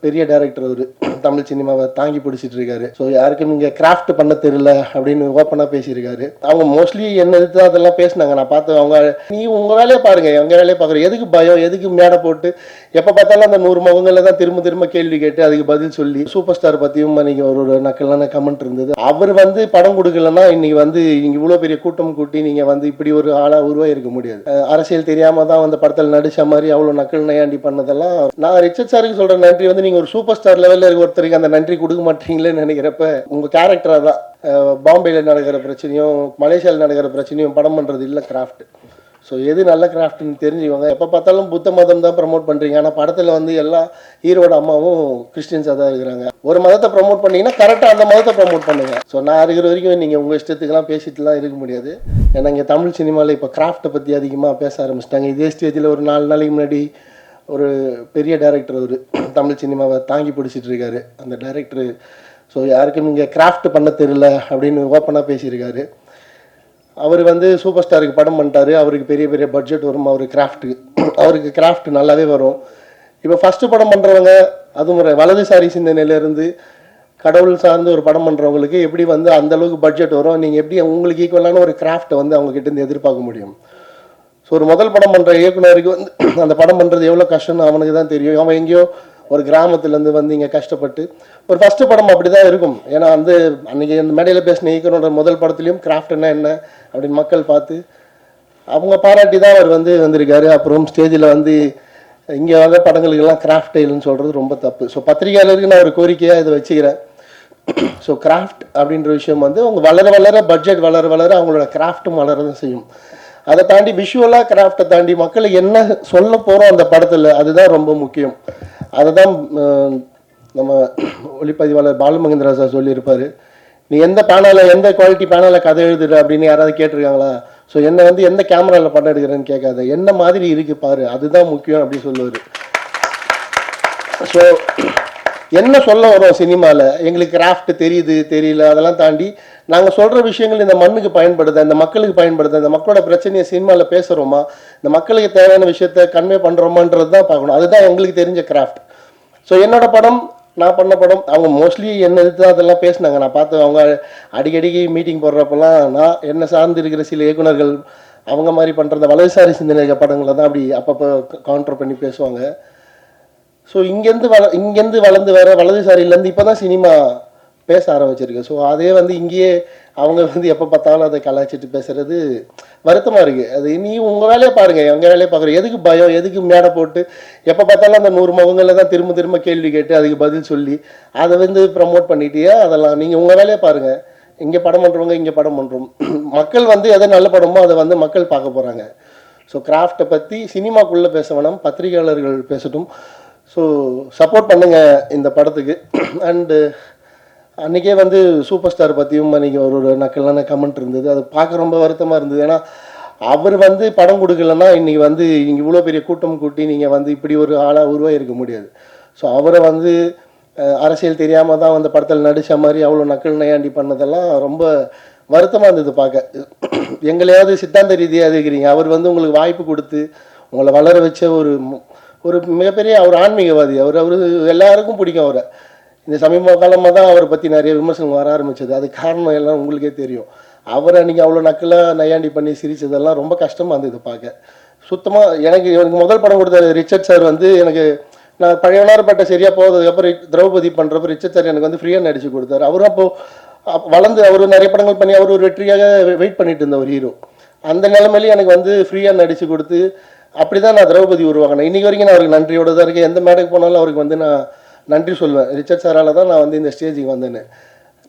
பெரிய டைரக்டர் அவரு தமிழ் சினிமாவை தாங்கி பிடிச்சிட்டு இருக்காரு. ஸோ யாருக்கும் இங்கே கிராஃப்ட் பண்ண தெரியல அப்படின்னு ஓப்பனாக பேசியிருக்காரு. அவங்க மோஸ்ட்லி என்ன எடுத்து அதெல்லாம் பேசினாங்க. நான் பார்த்து அவங்க நீ உங்கள் வேலையை பாருங்க, எங்கள் வேலையை பார்க்குற, எதுக்கு பயம், எதுக்கு மேடை போட்டு எப்போ பார்த்தாலும் அந்த 100 முகங்களில் தான் திரும்ப திரும்ப கேள்வி கேட்டு அதுக்கு பதில் சொல்லி சூப்பர் ஸ்டார் பற்றியும் அன்றைக்கி ஒரு நக்கலான கமெண்ட் இருந்தது. அவர் படம் கொடுக்கலன்னா இன்னைக்கு இங்கே இவ்வளோ பெரிய கூட்டம் கூட்டி நீங்கள் இப்படி ஒரு ஆளாக உருவாயிருக்க முடியாது. அரசியல் தெரியாமல் தான் படத்தில் நடிச்ச மாதிரி அவ்வளோ நக்கல் நையாண்டி பண்ணதெல்லாம் நான் ரிச்சர்ட் சாருக்கு சொல்கிற நன்றி நீங்கள் ஒரு சூப்பர் ஸ்டார் லெவலில் இருக்க ஒருத்தருக்கு அந்த நன்றி கொடுக்க மாட்டீங்களேன்னு நினைக்கிறப்ப உங்கள் கேரக்டராக தான் பாம்பேயில் நடக்கிற பிரச்சனையும் மலேசியாவில் நடக்கிற பிரச்சனையும் படம் பண்ணுறது இல்லை கிராஃப்ட். ஸோ எது நல்ல கிராஃப்ட்னு தெரிஞ்சுக்கோங்க. எப்போ பார்த்தாலும் புத்த மதம் தான் ப்ரமோட் பண்ணுறீங்க. ஆனால் படத்தில் எல்லா ஹீரோட அம்மாவும் கிறிஸ்டின்ஸாக தான் இருக்கிறாங்க. ஒரு மதத்தை ப்ரமோட் பண்ணிங்கன்னா கரெக்டாக அந்த மதத்தை ப்ரமோட் பண்ணுங்க. ஸோ நான் இருக்கிற வரைக்கும் நீங்கள் உங்கள் இஷ்டத்துக்கெல்லாம் பேசிட்டுலாம் இருக்க முடியாது. ஏன்னா இங்கே தமிழ் சினிமாவில் இப்போ கிராஃப்ட்டை பற்றி அதிகமாக பேச ஆரம்பிச்சிட்டாங்க. இதே ஸ்டேஜில் ஒரு 4 நாளைக்கு முன்னாடி ஒரு பெரிய டைரக்டர் அவர் தமிழ் சினிமாவை தாங்கி பிடிச்சிட்டு இருக்காரு. அந்த டைரக்டரு ஸோ யாருக்கும் இங்கே கிராஃப்ட் பண்ண தெரியல அப்படின்னு ஓப்பனாக பேசியிருக்காரு. அவர் சூப்பர் ஸ்டாருக்கு படம் பண்ணிட்டாரு. அவருக்கு பெரிய பெரிய பட்ஜெட் வரும். அவருக்கு கிராஃப்ட் நல்லாவே வரும். இப்போ ஃபஸ்ட்டு படம் பண்ணுறவங்க அதுவும் வலதுசாரி சிந்தனையிலேருந்து கடவுள் சார்ந்து ஒரு படம் பண்ணுறவங்களுக்கு எப்படி அந்தளவுக்கு பட்ஜெட் வரும், நீங்கள் எப்படி உங்களுக்கு ஈக்குவலான ஒரு கிராஃப்டை அவங்ககிட்ட எதிர்பார்க்க முடியும். ஸோ ஒரு முதல் படம் பண்ணுற இயக்குனருக்கு அந்த படம் பண்ணுறது எவ்வளோ கஷ்டம்னு அவனுக்கு தான் தெரியும். அவன் எங்கேயோ ஒரு கிராமத்துலேருந்து இங்கே கஷ்டப்பட்டு ஒரு ஃபஸ்ட்டு படம் அப்படி தான் இருக்கும். ஏன்னா அன்றைக்கி அந்த மேடையில் பேசின இயக்குனரோட முதல் படத்துலையும் கிராஃப்ட்னா என்ன அப்படின்னு மக்கள் பார்த்து அவங்க பாராட்டி தான் அவர் வந்திருக்காரு. அப்புறம் ஸ்டேஜில் இங்கே படங்களுக்கெல்லாம் கிராஃப்ட் இல்லைன்னு சொல்கிறது ரொம்ப தப்பு. ஸோ பத்திரிகையாளருக்கு நான் ஒரு கோரிக்கையாக இதை வச்சுக்கிறேன். ஸோ கிராஃப்ட் அப்படின்ற விஷயம் அவங்க வளர வளர பட்ஜெட் வளர வளர அவங்களோட கிராஃப்ட்டும் வளர தான் செய்யும். அதை தாண்டி விஷுவலாக கிராஃப்டை தாண்டி மக்களுக்கு என்ன சொல்ல போகிறோம் அந்த படத்தில், அதுதான் ரொம்ப முக்கியம். அதை தான் நம்ம ஒளிப்பதிவாளர் பாலுமகேந்திரா சார் சொல்லியிருப்பார். நீ எந்த பேனலில் எந்த குவாலிட்டி பேனலில் கதை எழுதுற அப்படின்னு யாராவது கேட்டிருக்காங்களா? ஸோ என்ன எந்த கேமராவில் படம் எடுக்கிறேன்னு கேட்காத, என்ன மாதிரி இருக்கு பாரு, அதுதான் முக்கியம் அப்படின்னு சொல்லுவார். ஸோ என்ன சொல்ல வரும் சினிமாவில், எங்களுக்கு கிராஃப்ட் தெரியுது தெரியல அதெல்லாம் தாண்டி நாங்கள் சொல்கிற விஷயங்கள் இந்த மண்ணுக்கு பயன்படுதா, இந்த மக்களுக்கு பயன்படுதா, இந்த மக்களோட பிரச்சனையை சினிமாவில் பேசுகிறோமா, இந்த மக்களுக்கு தேவையான விஷயத்த கன்வே பண்ணுறோமான்றது தான் பார்க்கணும். அதுதான் எங்களுக்கு தெரிஞ்ச கிராஃப்ட். ஸோ என்னோட படம், நான் பண்ண படம், அவங்க மோஸ்ட்லி என்ன எடுத்து அதெல்லாம் பேசினாங்க. நான் பார்த்து அவங்க அடிக்கடிக்கு மீட்டிங் போடுறப்பெல்லாம் நான் என்ன சார்ந்து இருக்கிற சில இயக்குனர்கள் அவங்க மாதிரி பண்ணுற வலதுசாரி சிந்தனை படங்களை தான் அப்படி அப்பப்போ கவுண்டர் பண்ணி பேசுவாங்க. ஸோ இங்கேருந்து வளர்ந்து வர வலதுசாரியிலேருந்து இப்போ தான் சினிமா பேச ஆரம்பிச்சிருக்கு. ஸோ அதே இங்கேயே அவங்க எப்போ பார்த்தாலும் அதை கலாய்ச்சிட்டு பேசுறது வருத்தமாக இருக்குது. அது நீ உங்கள் வேலையை பாருங்கள், எங்கள் வேலையை பார்க்குற, எதுக்கு பயம், எதுக்கு மேடை போட்டு எப்போ பார்த்தாலும் அந்த 100 முகங்களில் தான் திரும்ப திரும்ப கேள்வி கேட்டு அதுக்கு பதில் சொல்லி அதை ப்ரமோட் பண்ணிட்டியா, அதெல்லாம் நீங்கள் உங்கள் வேலையை பாருங்கள். இங்கே படம் பண்ணுறவங்க இங்கே படம் பண்ணுறோம். மக்கள் எதை நல்ல படமோ அதை மக்கள் பார்க்க போகிறாங்க. ஸோ கிராஃப்டை பற்றி சினிமாக்குள்ளே பேச வேணாம், பத்திரிகையாளர்கள் பேசட்டும். ஸோ சப்போர்ட் பண்ணுங்கள் இந்த படத்துக்கு. அண்டு அன்றைக்கே சூப்பர் ஸ்டார் பற்றியும் அன்றைக்கி ஒரு நக்கலான கமெண்ட் இருந்தது. அது பார்க்க ரொம்ப வருத்தமாக இருந்தது. ஏன்னா அவர் படம் கொடுக்கலன்னா இன்றைக்கி இங்கே இவ்வளோ பெரிய கூட்டம் கூட்டி நீங்கள் இப்படி ஒரு ஆளாக உருவாயிருக்க முடியாது. ஸோ அவரை அரசியல் தெரியாமல் தான் படத்தில் நடித்த மாதிரி அவ்வளோ நக்கல் நையாண்டி பண்ணதெல்லாம் ரொம்ப வருத்தமாக இருந்தது பார்க்க. எங்களையாவது சித்தாந்த ரீதியாக இருக்கிறீங்க, அவர் உங்களுக்கு வாய்ப்பு கொடுத்து உங்களை வளர வச்ச ஒரு மிகப்பெரிய ஒரு ஆன்மீகவாதி. அவர் எல்லாருக்கும் பிடிக்கும் அவரை. இந்த சமீப காலமாக தான் அவரை பற்றி நிறைய விமர்சனம் வர ஆரம்பிச்சது. அது காரணம் எல்லாம் உங்களுக்கே தெரியும். அவர் அன்றைக்கி அவ்வளோ நக்கலாக நையாண்டி பண்ணி சிரித்ததெல்லாம் ரொம்ப கஷ்டமாக இருந்தது பார்க்க. சுத்தமாக எனக்கு முதல் படம் கொடுத்த ரிச்சர்ட் சார் எனக்கு நான் பழையவனார்பட்ட சரியாக போகிறதுக்கப்புறம் திரௌபதி பண்ணுறப்ப ரிச்சர்ட் சார் எனக்கு ஃப்ரீயாக நடிச்சு கொடுத்தாரு. அவரும் அப்போது வளர்ந்து அவர் நிறைய படங்கள் பண்ணி அவர் ஒரு வெற்றியாக வெயிட் பண்ணிட்டு இருந்த ஒரு ஹீரோ. அந்த நிலைமையிலேயே எனக்கு ஃப்ரீயாக நடித்து கொடுத்து அப்படி தான் நான் திரௌபதி உருவாக்கினேன். இன்றைக்கி வரைக்கும் நான் அவருக்கு நன்றியோடு தான் இருக்கேன். எந்த மேடைக்கு போனாலும் அவருக்கு நான் நன்றி சொல்வேன். ரிச்சர்ட் சாரால் தான் நான் இந்த ஸ்டேஜுக்கு வந்தேன்னு.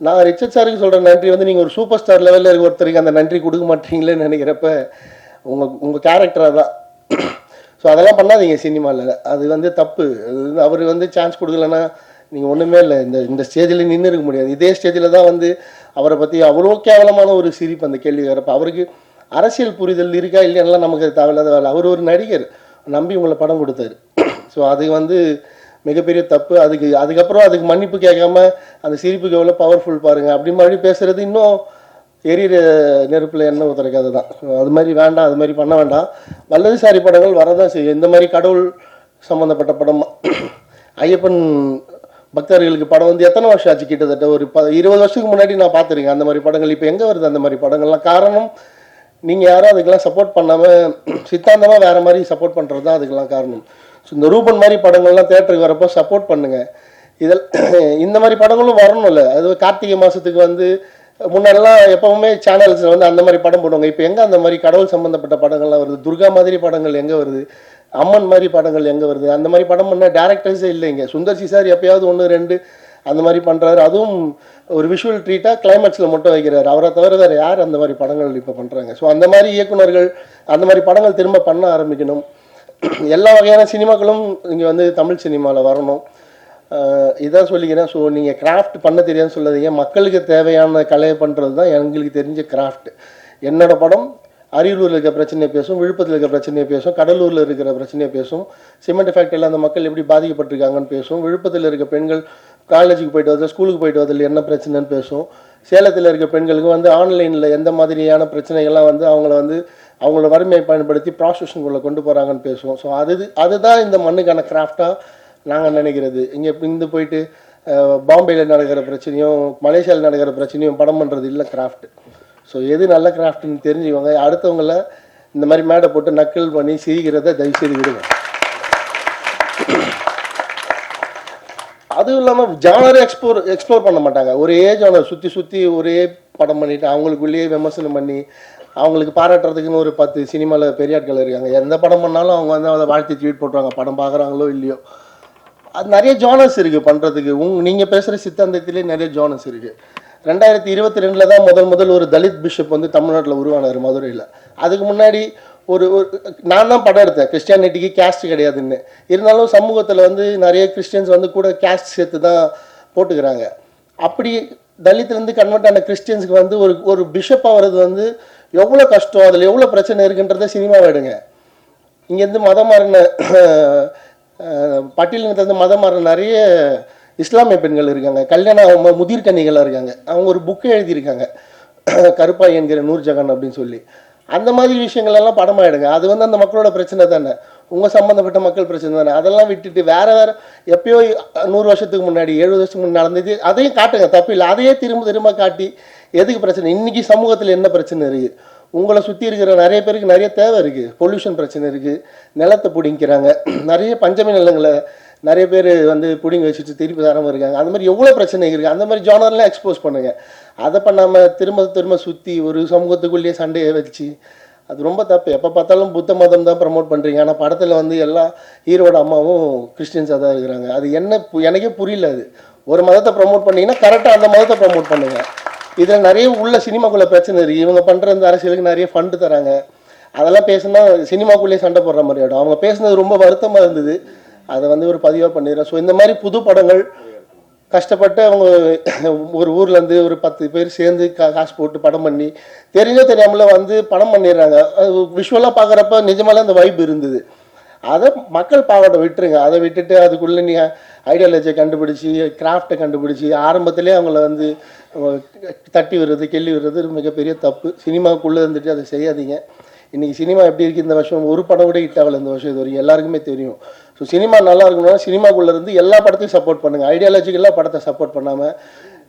நான் ரிச்சர்ட் சாருக்கு சொல்கிற நன்றி நீங்கள் ஒரு சூப்பர் ஸ்டார் லெவலில் இருக்க ஒருத்தருக்கு அந்த நன்றி கொடுக்க மாட்டீங்களேன்னு நினைக்கிறப்ப உங்கள் கேரக்டராக தான். ஸோ அதெல்லாம் பண்ணாதீங்க சினிமாவில், அது தப்பு. அது அவர் சான்ஸ் கொடுக்கலன்னா நீங்கள் ஒன்றுமே இல்லை, இந்த ஸ்டேஜில் நின்று இருக்க முடியாது. இதே ஸ்டேஜில் தான் அவரை பற்றி அவ்வளோ கேவலமான ஒரு சிரிப்பு அந்த கேள்வி வரப்போ. அவருக்கு அரசியல் புரிதல் இருக்கா இல்லையானலாம் நமக்கு தேவையில்லாத வேலை. அவர் ஒரு நடிகர், நம்பி உங்களை படம் கொடுத்தாரு. ஸோ அது மிகப்பெரிய தப்பு. அதுக்கப்புறம் அதுக்கு மன்னிப்பு கேட்காம அந்த சிரிப்புக்கு எவ்வளோ பவர்ஃபுல் பாருங்கள் அப்படி மாதிரி பேசுகிறது இன்னும் எரியிற நெருப்பில் எண்ணெய் ஊற்றுற கதை தான். அது மாதிரி வேண்டாம், அது மாதிரி பண்ண வேண்டாம். வலதுசாரி படங்கள் வரதான் செய்யும். இந்த மாதிரி கடவுள் சம்மந்தப்பட்ட படம் ஐயப்பன் பக்தர்களுக்கு படம் வந்து எத்தனை வருஷம் ஆச்சு? கிட்டத்தட்ட ஒரு 20 வருஷத்துக்கு முன்னாடி நான் பார்த்துருக்கேன் அந்த மாதிரி படங்கள். இப்போ எங்கே வருது அந்த மாதிரி படங்கள்லாம்? காரணம் நீங்கள் யாரும் அதுக்கெல்லாம் சப்போர்ட் பண்ணாமல் சித்தாந்தமாக வேறு மாதிரி சப்போர்ட் பண்ணுறது தான் அதுக்கெல்லாம் காரணம். ஸோ இந்த ரூபன் மாதிரி படங்கள்லாம் தேட்டருக்கு வரப்போ சப்போர்ட் பண்ணுங்கள். இதில் இந்த மாதிரி படங்களும் வரணும்ல. அது கார்த்திகை மாதத்துக்கு வந்து முன்னெல்லாம் எப்பவுமே சேனல்ஸில் வந்து அந்த மாதிரி படம் போடுவாங்க. இப்போ எங்கே அந்த மாதிரி கடவுள் சம்மந்தப்பட்ட படங்கள்லாம் வருது? துர்கா மாதிரி படங்கள் எங்கே வருது? அம்மன் மாதிரி படங்கள் எங்கே வருது? அந்த மாதிரி படம் பண்ண டேரக்டர்ஸே இல்லைங்க. சுந்தர்சி சார் எப்பயாவது 1 2 அந்த மாதிரி பண்ணுறாரு. அதுவும் ஒரு விஷுவல் ட்ரீட்டாக கிளைமேக்ஸில் மட்டும் வைக்கிறாரு. அவரை தவிர வேறு யார் அந்த மாதிரி படங்கள் இப்போ பண்ணுறாங்க? ஸோ அந்த மாதிரி இயக்குநர்கள் அந்த மாதிரி படங்கள் திரும்ப பண்ண ஆரம்பிக்கணும். எல்லா வகையான சினிமாக்களும் இங்கே வந்து தமிழ் சினிமாவில் வரணும். இதான் சொல்லிக்கிறேன். ஸோ நீங்கள் கிராஃப்ட் பண்ண தெரியாதுன்னு சொல்லாதீங்க. மக்களுக்கு தேவையான கலையை பண்ணுறது தான் எங்களுக்கு தெரிஞ்ச கிராஃப்ட். என்னோட படம் அரியலூரில் இருக்கிற பிரச்சனையை பேசும், விழுப்புரத்தில் இருக்கிற பிரச்சனையை பேசும், கடலூரில் இருக்கிற பிரச்சனையை பேசும், சிமெண்ட் ஃபேக்டரியில் அந்த மக்கள் எப்படி பாதிக்கப்பட்டிருக்காங்கன்னு பேசும், விழுப்புரத்தில் இருக்க பெண்கள் காலேஜுக்கு போயிட்டு வரது, ஸ்கூலுக்கு போயிட்டு வரதில் என்ன பிரச்சனைன்னு பேசும், சேலத்தில் இருக்க பெண்களுக்கு வந்து ஆன்லைனில் எந்த மாதிரியான பிரச்சனைகள்லாம் வந்து அவங்களோட வறுமையை பயன்படுத்தி ப்ராஸ்டியூஷனுக்குள்ளே கொண்டு போகிறாங்கன்னு பேசுவோம். ஸோ அதுதான் இந்த மண்ணுக்கான கிராஃப்டாக நாங்கள் நினைக்கிறது. இங்கே போயிட்டு பாம்பேயில் நடக்கிற பிரச்சனையும் மலேசியாவில் நடக்கிற பிரச்சனையும் படம் பண்ணுறது இல்லை கிராஃப்ட். ஸோ எது நல்ல கிராஃப்ட்னு தெரிஞ்சுக்கோங்க. அடுத்தவங்கள இந்த மாதிரி மேடை போட்டு நக்கல் பண்ணி சிரிக்கிறத தயவுசெய்து விடுங்க. அதுவும் இல்லாமல் ஜானரை எக்ஸ்ப்ளோர் பண்ண மாட்டாங்க. ஒரே ஜானர் சுற்றி ஒரே படம் பண்ணிவிட்டு அவங்களுக்குள்ளேயே விமர்சனம் பண்ணி அவங்களுக்கு பாராட்டுறதுக்குன்னு ஒரு 10 சினிமாவில் பெரிய ஆட்கள் இருக்காங்க. எந்த படம் பண்ணாலும் அவங்க வந்து அதை வாழ்த்தி ட்வீட் போட்டுருவாங்க, படம் பார்க்குறாங்களோ இல்லையோ. அது நிறைய ஜானர்ஸ் இருக்குது பண்ணுறதுக்கு. நீங்கள் பேசுகிற சித்தாந்தத்திலே நிறைய ஜானர்ஸ் இருக்குது. 2022 தான் முதல் ஒரு தலித் பிஷப் வந்து தமிழ்நாட்டில் உருவானார் மதுரையில். அதுக்கு முன்னாடி நான் தான் படம் எடுத்தேன், கிறிஸ்டியானிட்டிக்கு கேஸ்ட் கிடையாதுன்னு. இருந்தாலும் சமூகத்தில் வந்து நிறைய கிறிஸ்டியன்ஸ் வந்து கூட கேஸ்ட் சேர்த்து தான் போட்டுக்கிறாங்க. அப்படி தலித்துலேருந்து கன்வெர்ட் ஆன கிறிஸ்டியன்ஸுக்கு வந்து ஒரு பிஷப்பாக வர்றது வந்து எவ்வளோ கஷ்டம், அதில் எவ்வளோ பிரச்சனை இருக்குன்றத சினிமாவை எடுங்க. இங்கேருந்து மதம் மாறின பட்டியலினத்துலேருந்து மதம் மாறின நிறைய இஸ்லாமிய பெண்கள் இருக்காங்க, கல்யாணம் முதிர்கன்னிகளாக இருக்காங்க. அவங்க ஒரு புக்கை எழுதியிருக்காங்க, கருப்பாய் என்கிற நூர்ஜஹான் அப்படின்னு சொல்லி. அந்த மாதிரி விஷயங்கள்லாம் படமாயிடுங்க. அது வந்து அந்த மக்களோட பிரச்சனை தானே, உங்கள் சம்மந்தப்பட்ட மக்கள் பிரச்சனை தானே. அதெல்லாம் விட்டுட்டு வேறு எப்பயோ 100 வருஷத்துக்கு முன்னாடி 70 வருஷத்துக்கு முன்னாடி நடந்தது அதையும் காட்டுங்க, தப்பு இல்லை. அதையே திரும்ப காட்டி எதுக்கு பிரச்சனை? இன்றைக்கி சமூகத்தில் என்ன பிரச்சனை இருக்குது? உங்களை சுற்றி இருக்கிற நிறைய பேருக்கு நிறைய தேவை இருக்குது. பொல்யூஷன் பிரச்சனை இருக்குது, நிலத்தை பிடிங்கிறாங்க, நிறைய பஞ்சமி நிலங்களை நிறைய பேர் வந்து பிடிங்கி வச்சுட்டு திருப்பி தரமாக இருக்காங்க. அந்த மாதிரி எவ்வளோ பிரச்சனை இருக்குது. அந்த மாதிரி ஜானர்லாம் எக்ஸ்போஸ் பண்ணுங்கள். அதை பண்ணாமல் திரும்ப சுற்றி ஒரு சமூகத்துக்குள்ளேயே சண்டையை வச்சு அது ரொம்ப தப்பு. எப்போ பார்த்தாலும் புத்த மதம் தான் ப்ரமோட் பண்ணுறீங்க. ஆனால் படத்தில் வந்து எல்லா ஹீரோட அம்மாவும் கிறிஸ்டின்ஸாக தான் இருக்கிறாங்க. அது எனக்கே புரியல. அது ஒரு மதத்தை ப்ரமோட் பண்ணிங்கன்னா கரெக்டாக அந்த மதத்தை ப்ரமோட் பண்ணுங்கள். இதில் நிறைய உள்ள சினிமாக்குள்ளே பிரச்சனை இருக்குது. இவங்க பண்ணுற இந்த அரசியலுக்கு நிறைய ஃபண்டு தராங்க. அதெல்லாம் பேசுனா சினிமாக்குள்ளேயே சண்டை போடுற மாதிரி ஆகிடும். அவங்க பேசுனது ரொம்ப வருத்தமாக இருந்தது. அதை வந்து ஒரு பதிவாக பண்ணிடுறேன். ஸோ இந்த மாதிரி புது படங்கள் கஷ்டப்பட்டு அவங்க ஒரு ஊர்லேருந்து ஒரு 10 பேர் சேர்ந்து காசு போட்டு படம் பண்ணி தெரிஞ்சோ தெரியாமல வந்து படம் பண்ணிடுறாங்க. விஷுவலாக பார்க்குறப்ப நிஜமாலே அந்த வைப் இருந்தது. அதை மக்கள் பாவத்தை விட்டுருங்க. அதை விட்டுட்டு அதுக்குள்ளே நீங்கள் ஐடியாலஜியை கண்டுபிடிச்சி கிராஃப்டை கண்டுபிடிச்சி ஆரம்பத்திலே அவங்கள வந்து தட்டி விடுறது கெள்ளி விடுறது மிகப்பெரிய தப்பு. சினிமாவுக்குள்ளே இருந்துட்டு அதை செய்யாதீங்க. இன்றைக்கி சினிமா எப்படி இருக்குது? இந்த வருஷம் ஒரு படம் கூட ஹிட் ஆகலை. இந்த வருஷம் இது வரைக்கும் எல்லாருக்குமே தெரியும். ஸோ சினிமா நல்லா இருக்கணும்னா சினிமாக்குள்ளே இருந்து எல்லா படத்தையும் சப்போர்ட் பண்ணுங்கள். ஐடியாலஜிக்கெல்லாம் படத்தை சப்போர்ட் பண்ணாமல்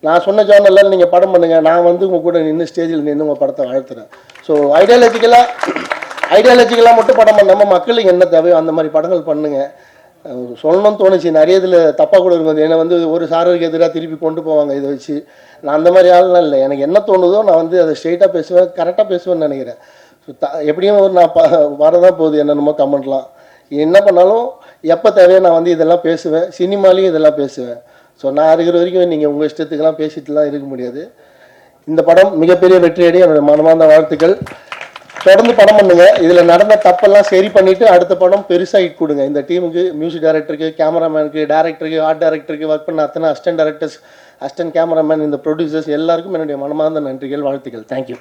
நான் சொன்ன ஜானரில் நீங்கள் படம் பண்ணுங்கள், நான் வந்து உங்கள் கூட நின்று ஸ்டேஜில் நின்று உங்கள் படத்தை வாழ்த்துறேன். ஸோ ஐடியாலஜிக்கலாக மட்டும் படம் பண்ணாமல் மக்களுக்கு என்ன தேவையோ அந்த மாதிரி படங்கள் பண்ணுங்கள். சொல்லணும்னு தோணுச்சு. நிறைய இதில் தப்பாக கூட இருக்கும். என்னை வந்து ஒரு சாரருக்கு எதிராக திருப்பி கொண்டு போவாங்க இதை வச்சு. நான் அந்த மாதிரி ஆள்லாம் இல்லை. எனக்கு என்ன தோணுதோ நான் வந்து அதை ஸ்ட்ரெயிட்டாக பேசுவேன், கரெக்டாக பேசுவேன்னு நினைக்கிறேன். ஸோ எப்படியும் நான் வரதான் போகுது என்னென்னமோ கமெண்ட்லாம். என்ன பண்ணாலும் எப்போ தேவையோ நான் வந்து இதெல்லாம் பேசுவேன். சினிமாலையும் இதெல்லாம் பேசுவேன். ஸோ நான் இருக்கிற வரைக்கும் நீங்கள் உங்கள் இஷ்டத்துக்கெல்லாம் பேசிட்டுலாம் இருக்க முடியாது. இந்த படம் மிகப்பெரிய வெற்றியடைய என்னோடய மனமார்ந்த வாழ்த்துக்கள். தொடர்ந்து படம் பண்ணுங்க. இதில் நடந்த தப்பெல்லாம் சரி பண்ணிவிட்டு அடுத்த படம் பெருசாக ஹிட் கொடுங்க. இந்த டீமுக்கு, மியூசிக் டைரக்டருக்கு, கேமராமேனுக்கு, டேரக்டருக்கு, ஆர்ட் டைரக்டருக்கு, ஒர்க் பண்ண அத்தனை அசிஸ்டன்ட் டைரக்டர்ஸ், அசிஸ்டன்ட் கேமராமேன், இந்த ப்ரொடியூசர்ஸ் எல்லாருக்கும் என்னுடைய மனமார்ந்த நன்றிகள், வாழ்த்துக்கள். தேங்க்யூ.